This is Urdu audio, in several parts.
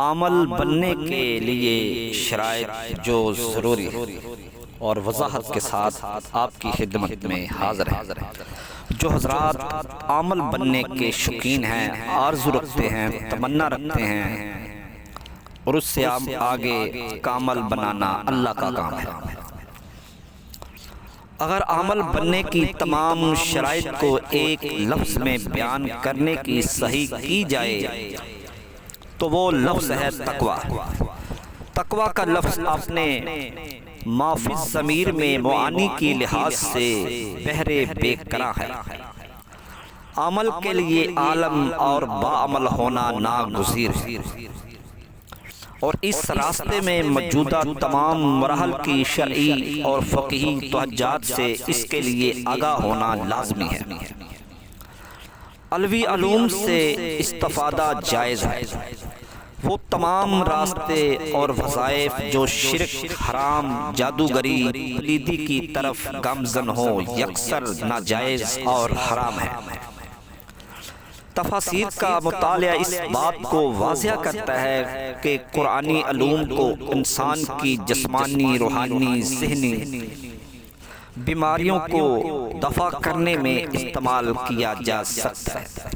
عامل بننے کے لیے شرائط جو ضروری اور وضاحت کے ساتھ آپ کی خدمت میں حاضر ہیں۔ جو حضرات عامل بننے کے شوقین ہیں، آرزو رکھتے ہیں، تمنا رکھتے ہیں اور اس سے آگے کامل بنانا اللہ کا کام ہے۔ اگر عامل بننے کی تمام شرائط کو ایک لفظ میں بیان کرنے کی صحیح کی جائے تو وہ لفظ ہے تقویٰ۔ تقویٰ کا لفظ اپنے ما فی الضمیر میں معانی کی لحاظ سے بہرے بے کراں ہے۔ عمل کے لیے عالم اور باعمل ہونا ناگزیر ہے، اور اس راستے میں موجودہ تمام مراحل کی شرعی اور فقہی توجہات سے اس کے لیے آگاہ ہونا لازمی ہے۔ علوی علوم سے استفادہ جائز ہے۔ وہ تمام راستے اور وظائف جو شرک، حرام، جادوگری، پلیدی کی طرف گامزن ہو یکسر ناجائز اور حرام ہے۔ تفاسیر کا مطالعہ اس بات کو واضح کرتا ہے کہ قرآنی علوم کو انسان کی جسمانی، روحانی، ذہنی بیماریوں کو دفع کرنے میں استعمال کیا جا سکتا ہے۔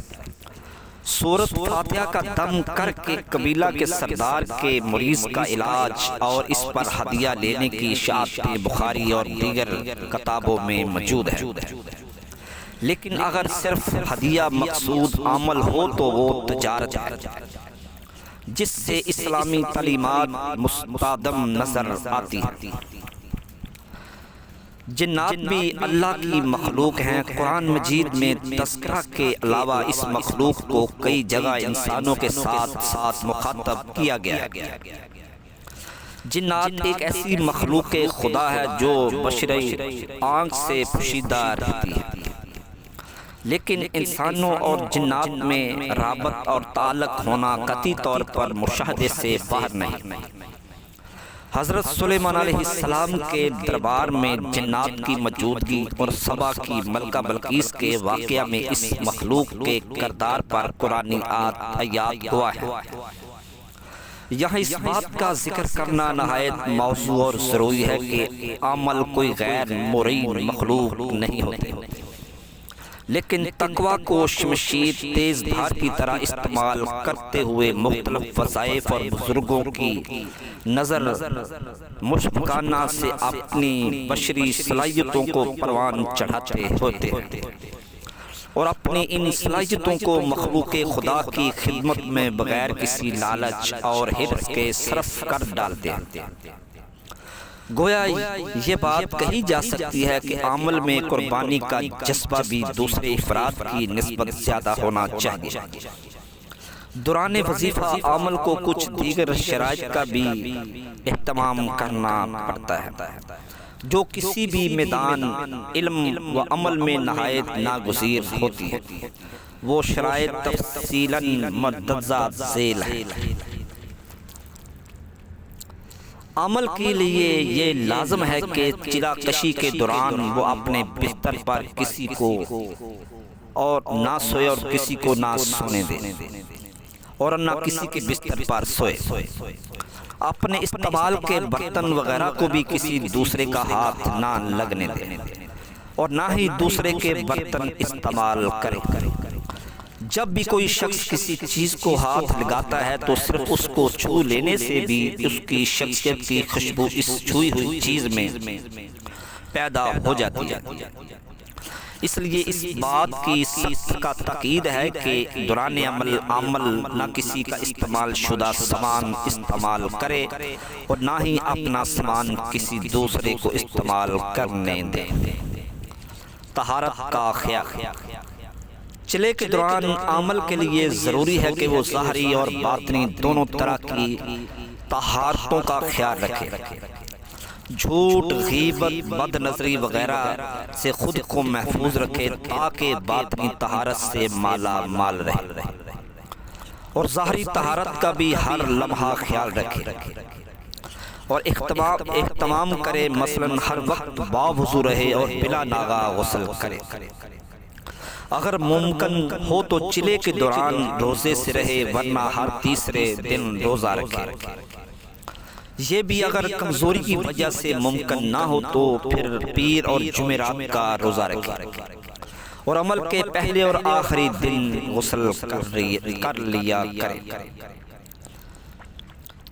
سورۃ فاتحہ کا دم کر کے قبیلہ کے سردار کے مریض کا علاج اور اس پر ہدیہ لینے کی اشاعت بخاری اور دیگر کتابوں میں موجود ہے۔ لیکن اگر صرف ہدیہ مقصود عمل ہو تو وہ تجارت ہے، جس سے اسلامی تعلیمات مصطدم نظر آتی ہیں۔ جنات بھی اللہ کی مخلوق ہیں۔ قرآن مجید میں تذکرہ کے علاوہ اس مخلوق کو کئی جگہ انسانوں کے ساتھ ساتھ مخاطب کیا گیا ہے۔ جنات ایک ایسی مخلوق خدا ہے جو بشری آنکھ سے پوشیدہ رہتی ہے، لیکن انسانوں اور جنات میں رابط اور تعلق ہونا قطعی طور پر مشاہدے سے باہر نہیں۔ حضرت سلیمان علیہ السلام کے دربار میں جنات کی موجودگی اور سبا کی ملکہ بلقیس کے واقعہ میں اس مخلوق کے کردار پر قرآنی آیات گواہ ہیں۔ یہاں اس بات کا ذکر کرنا نہایت موضوع اور ضروری ہے کہ عمل کوئی غیر مرئی مخلوق نہیں ہوتی، لیکن تقویٰ کو شمشیر تیز دھار کی طرح استعمال کرتے ہوئے مختلف وظائف اور بزرگوں کی نظر مشفقانہ سے اپنی بشری صلاحیتوں کو پروان چڑھاتے ہوتے ہیں، اور اپنی ان صلاحیتوں کو مخلوق خدا کی خدمت میں بغیر کسی لالچ اور حرص کے صرف کر ڈالتے ہیں۔ گویا یہ بات کہی جا سکتی ہے کہ عمل میں قربانی کا جذبہ بھی دوسرے افراد کی نسبت زیادہ ہونا چاہیے۔ دوران وظیفہ عمل کو کچھ دیگر شرائط کا بھی اہتمام کرنا پڑتا ہے، جو کسی بھی میدان علم و عمل میں نہایت ناگزیر ہوتی ہے۔ وہ شرائط تفصیلاً مندرجہ ذیل ہے۔ عمل کے لیے یہ لازم ہے کہ چلا کشی کے دوران وہ اپنے بستر پر کسی کو اور نہ سوئے اور کسی کو نہ سونے دے، اور نہ کسی کے بستر پر سوئے۔ اپنے استعمال کے برتن وغیرہ کو بھی کسی دوسرے کا ہاتھ نہ لگنے دے، اور نہ ہی دوسرے کے برتن استعمال کرے۔ جب بھی کوئی شخص کسی چیز کو ہاتھ لگاتا ہے تو صرف اس کو چھو لینے سے بھی اس کی شخصیت کی خوشبو اس چھوئی ہوئی چیز میں پیدا ہو جاتی ہے۔ اس لیے اس بات کی سخت کا تاکید ہے کہ دوران عمل نہ کسی کا استعمال شدہ سامان استعمال کرے، اور نہ ہی اپنا سامان کسی دوسرے کو استعمال کرنے دے۔ طہارت کا خیال۔ چلے کے دوران عمل کے لیے ضروری ہے کہ وہ ظاہری اور باطنی دونوں طرح کی طہارتوں کا خیال رکھے۔ جھوٹ، غیبت، بد نظری وغیرہ سے خود کو محفوظ رکھے تاکہ باطنی طہارت سے مالا مال رہے، اور ظاہری طہارت کا بھی ہر لمحہ خیال رکھے، اور اہتمام کرے، مثلاً ہر وقت باوضو رہے اور بلا ناغہ غسل کرے۔ اگر ممکن ہو تو چلے کے دوران روزے سے رہے، ورنہ ہر تیسرے دن روزہ رکھے۔ یہ بھی اگر کمزوری کی وجہ سے ممکن نہ ہو تو پھر پیر اور جمعرات کا روزہ رکھے، اور عمل کے پہلے اور آخری دن غسل کر لیا کرے۔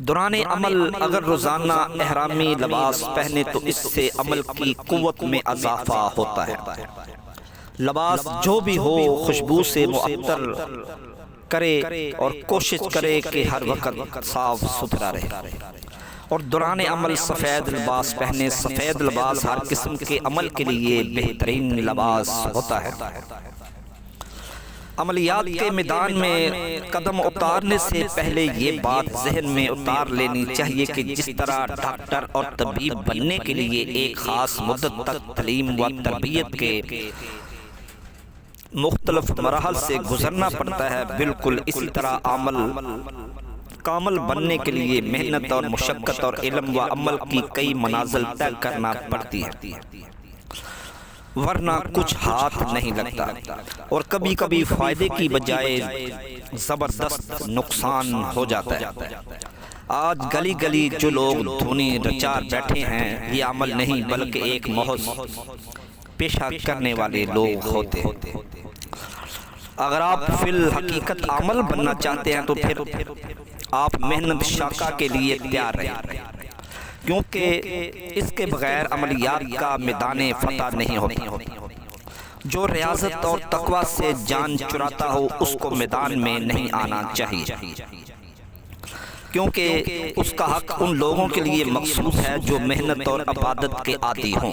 دوران عمل اگر روزانہ احرامی لباس پہنے تو اس سے عمل کی قوت میں اضافہ ہوتا ہے۔ لباس جو بھی ہو خوشبو سے معطر کرے اور کوشش کرے کہ ہر وقت صاف ستھرا رہے، اور دوران عمل سفید لباس پہنے۔ سفید لباس ہر قسم کے عمل کے لیے بہترین لباس ہوتا ہے۔ عملیات کے میدان میں قدم اتارنے سے پہلے یہ بات ذہن میں اتار لینی چاہیے کہ جس طرح ڈاکٹر اور طبیب بننے کے لیے ایک خاص مدت تک تعلیم و تربیت کے مختلف مراحل سے گزرنا پڑتا ہے، بالکل اسی طرح کامل بننے کے لیے محنت اور مشقت اور علم و عمل کی کئی منازل طے کرنا پڑتی ہے، ورنہ کچھ ہاتھ نہیں لگتا، اور کبھی کبھی فائدے کی بجائے زبردست نقصان ہو جاتا ہے۔ آج گلی گلی جو لوگ دھنی رچار بیٹھے ہیں، یہ عمل نہیں بلکہ ایک محض پیشہ کرنے والے لوگ ہوتے ہیں۔ اگر آپ فی الحقیقت عمل بننا چاہتے ہیں تو پھر آپ محنت شاقہ کے لیے تیار رہیں، کیونکہ اس کے بغیر عملیات کا میدان فتح نہیں ہوتا۔ جو ریاضت اور تقوی سے جان چراتا ہو اس کو میدان میں نہیں آنا چاہیے، کیونکہ اس کا حق ان لوگوں کے لیے مخصوص ہے جو محنت اور عبادت کے عادی ہوں۔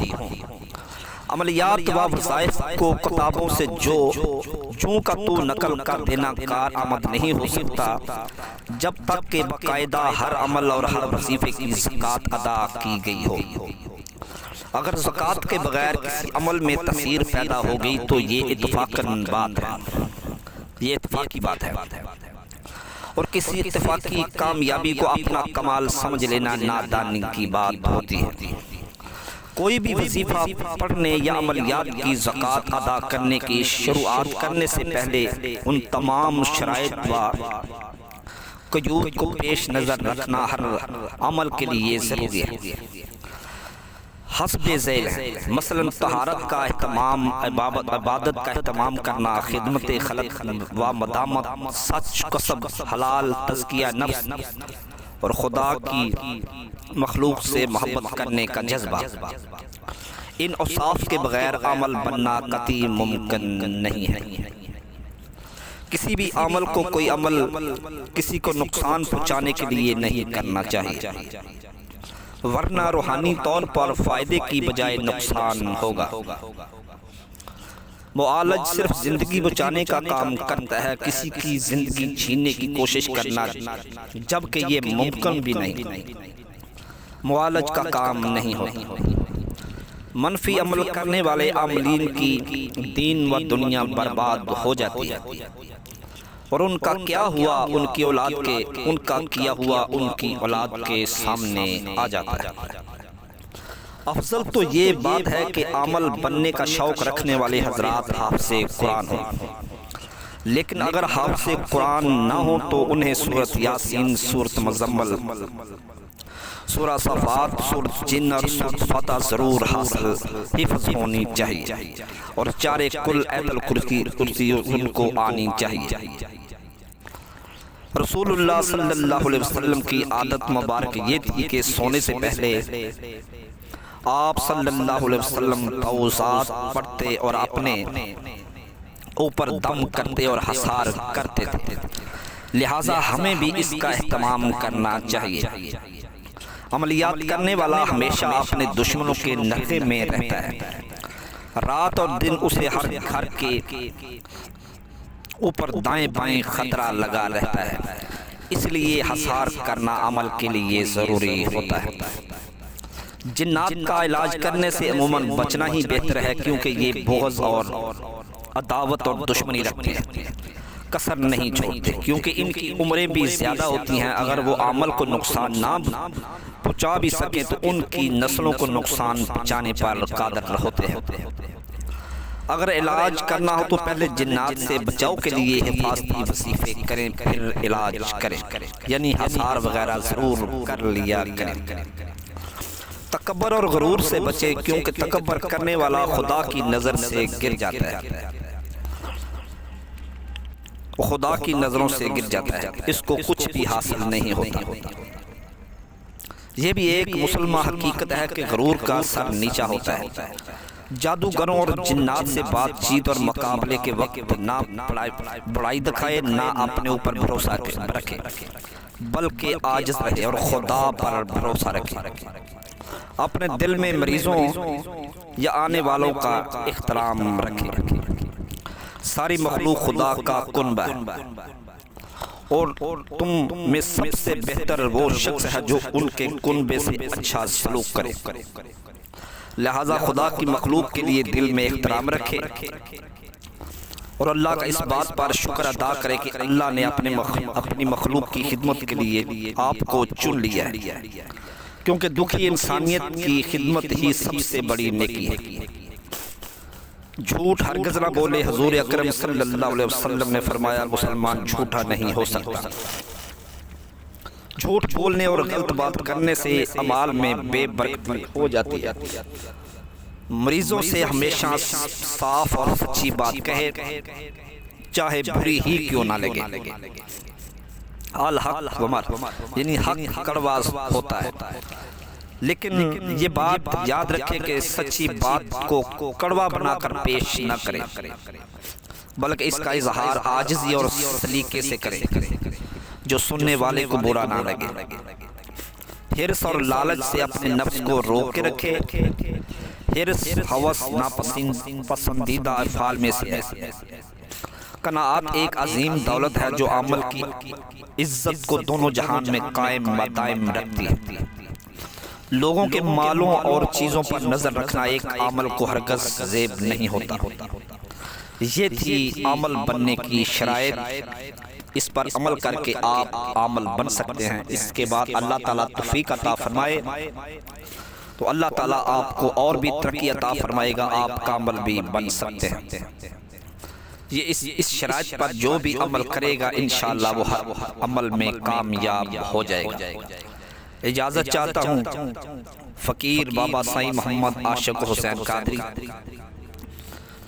عملیات و وظائف کو کتابوں سے جو کا تو نقل کر دینا کارآمد نہیں ہو سکتا جب تک کہ باقاعدہ ہر عمل اور ہر وظیفے کی زکوٰۃ ادا کی گئی ہو۔ اگر زکوٰۃ کے بغیر کسی عمل میں تاثیر پیدا ہو گئی تو یہ اتفاقاً بات ہے، یہ اتفاقی بات ہے، اور کسی اتفاقی کامیابی کو اپنا کمال سمجھ لینا نادانی کی بات ہوتی ہے۔ کوئی بھی وظیفہ پڑھنے یا عملیات کی زکوٰۃ ادا کرنے کی شروعات کرنے سے پہلے ان تمام شرائط و قیود کو پیش نظر رکھنا ہر عمل کے لیے ضروری ہے۔ حسب ذیل ہے، مثلا طہارت کا اہتمام، عبادت کا اہتمام کرنا، خدمت خلق و مدامت، سچ، کسب حلال، تزکیہ نفس اور خدا کی مخلوق سے محبت کرنے کا جذبہ، ان اوصاف کے بغیر عمل بننا قطعی ممکن نہیں ہے۔ کسی بھی عمل کو کوئی عمل کسی کو نقصان پہنچانے کے لیے نہیں کرنا چاہیے، ورنہ روحانی طور پر فائدے کی بجائے نقصان ہوگا۔ معالج صرف زندگی بچانے کا کام کرتا ہے، کسی کی زندگی چھیننے کی کوشش کرنا جبکہ یہ ممکن بھی نہیں، معالج کا کام نہیں ہوتا۔ منفی عمل کرنے والے عاملین کی دین و دنیا برباد ہو جاتی ہے، اور ان کا کیا ہوا ان کی اولاد کے، ان کا کیا ہوا ان کی اولاد کے سامنے آ جاتا ہے۔ افضل تو یہ بات ہے کہ عمل بننے کا شوق رکھنے والے حضرات حافظ قرآن ہوں، لیکن اگر حافظ قرآن نہ ہو تو انہیں سورۃ یاسین، سورۃ مزمل، سورہ صفات، سورۃ جن اور سورۃ فتح ضرور حاصل حفظ ہونی چاہیے، اور چارے کل آیت الکرسی ان کو آنی چاہیے۔ رسول اللہ صلی اللہ علیہ وسلم کی عادت مبارک یہ تھی کہ سونے سے پہلے آپ صلی اللہ علیہ وسلم توسعات پڑھتے اور اپنے اوپر دم کرتے اور حصار کرتے تھے، لہٰذا ہمیں بھی اس کا اہتمام کرنا چاہیے۔ عملیات کرنے والا ہمیشہ اپنے دشمنوں کے نفع میں رہتا ہے، رات اور دن اسے ہر گھر کے اوپر دائیں بائیں خطرہ لگا رہتا ہے، اس لیے حصار کرنا عمل کے لیے ضروری ہوتا ہے۔ جنات کا علاج کرنے سے عموماً بچنا ہی بہتر ہے، کیونکہ یہ بغض اور عداوت اور دشمنی رکھتے ہیں، کسر نہیں چھوڑتے، کیونکہ ان کی عمریں بھی زیادہ ہوتی ہیں۔ اگر وہ عمل کو نقصان نہ پہنچا بھی سکیں تو ان کی نسلوں کو نقصان پہنچانے پر قادر ہوتے ہیں۔ اگر علاج کرنا ہو تو پہلے جنات سے بچاؤ کے لیے حفاظتی وظیفے کریں، پھر علاج کریں، یعنی ہزار وغیرہ ضرور کر لیا کریں۔ تکبر اور غرور سے بچیں، کیونکہ تکبر کرنے والا خدا کی نظر سے گر جاتا ہے، خدا کی نظروں سے گر جاتا ہے، اس کو کچھ بھی حاصل نہیں ہوتا۔ یہ بھی ایک مسلمہ حقیقت ہے کہ غرور کا سر نیچا ہوتا ہے۔ جادوگروں اور جنات سے بات چیت اور مقابلے کے وقت نہ بڑائی دکھائے، نہ اپنے اوپر بھروسہ رکھے، بلکہ عاجز رہے اور خدا پر بھروسہ رکھے۔ اپنے دل میں مریضوں یا آنے والوں کا احترام رکھے۔ ساری مخلوق خدا کا کنبہ ہے، اور تم میں سب سے بہتر وہ شخص ہے جو ان کے کنبے سے اچھا سلوک کرے۔ لہذا خدا کی مخلوق کے لیے دل میں احترام رکھے اور اللہ کا اس بات پر شکر ادا کرے کہ اللہ نے اپنی مخلوق کی خدمت کے لیے آپ کو چن لیا ہے، کیونکہ دکھی انسانیت کی خدمت ہی سب سے بڑی نیکی ہے۔ جھوٹ ہرگز نہ بولے، حضور اکرم صلی اللہ علیہ وسلم نے فرمایا مسلمان جھوٹا نہیں ہو سکتا۔ جھوٹ بولنے اور غلط بات کرنے سے اعمال میں بے برکتی ہو جاتی ہے۔ مریضوں سے ہمیشہ صاف اور سچی بات کہے، چاہے بری ہی کیوں نہ لگے۔ الحق ومر، یعنی حق کڑوا ہوتا ہے، لیکن یہ بات یاد رکھے کہ سچی بات کو کڑوا بنا کر پیش نہ کرے، بلکہ اس کا اظہار عاجزی اور سلیقے سے کرے جو سننے والے کو برا نہ لگے۔ حرص اور لالچ سے اپنے نفس کو روک کے رکھے۔ حرص ہوس ناپسندیدہ افعال میں سے ہے۔ قناعت ایک عظیم دولت ہے جو عمل کی عزت کو دونوں جہان میں قائم و دائم رکھتی ہے۔ لوگوں کے مالوں اور چیزوں پر نظر رکھنا ایک عمل کو ہرگز زیب نہیں ہوتا۔ یہ تھی عمل بننے کی شرائط، اس پر عمل کر کے آپ عمل بن سکتے ہیں۔ اس کے بعد اللہ تعالیٰ توفیق عطا فرمائے تو اللہ تعالیٰ آپ کو اور بھی ترقی عطا فرمائے گا، آپ کا عمل بھی بن سکتے ہیں۔ یہ اس شرائط پر جو بھی عمل کرے گا انشاءاللہ وہ ہر عمل میں کامیاب ہو جائے گا۔ اجازت چاہتا ہوں فقیر بابا سائیں محمد عاشق حسین قادری،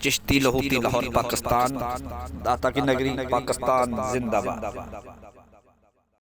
چشتی لاہوری، لاہور پاکستان، داتا کی نگری، پاکستان زندہ باد۔